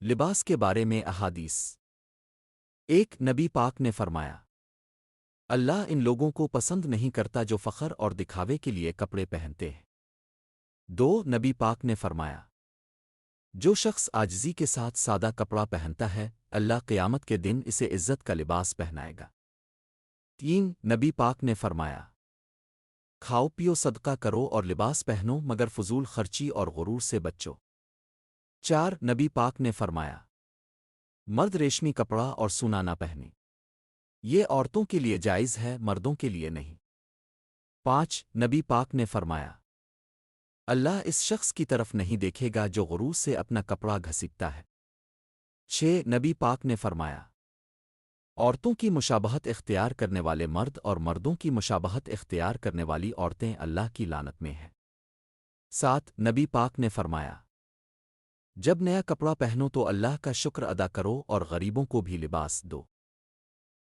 لباس کے بارے میں احادیث۔ ایک نبی پاک نے فرمایا، اللہ ان لوگوں کو پسند نہیں کرتا جو فخر اور دکھاوے کے لیے کپڑے پہنتے ہیں۔ دو نبی پاک نے فرمایا، جو شخص عاجزی کے ساتھ سادہ کپڑا پہنتا ہے اللہ قیامت کے دن اسے عزت کا لباس پہنائے گا۔ تین نبی پاک نے فرمایا، کھاؤ پیو صدقہ کرو اور لباس پہنو مگر فضول خرچی اور غرور سے بچو۔ چار نبی پاک نے فرمایا، مرد ریشمی کپڑا اور سونا نہ پہنے، یہ عورتوں کے لیے جائز ہے مردوں کے لیے نہیں۔ پانچ نبی پاک نے فرمایا، اللہ اس شخص کی طرف نہیں دیکھے گا جو غرور سے اپنا کپڑا گھسیٹتا ہے۔ چھ نبی پاک نے فرمایا، عورتوں کی مشابہت اختیار کرنے والے مرد اور مردوں کی مشابہت اختیار کرنے والی عورتیں اللہ کی لعنت میں ہیں۔ سات نبی پاک نے فرمایا، جب نیا کپڑا پہنو تو اللہ کا شکر ادا کرو اور غریبوں کو بھی لباس دو۔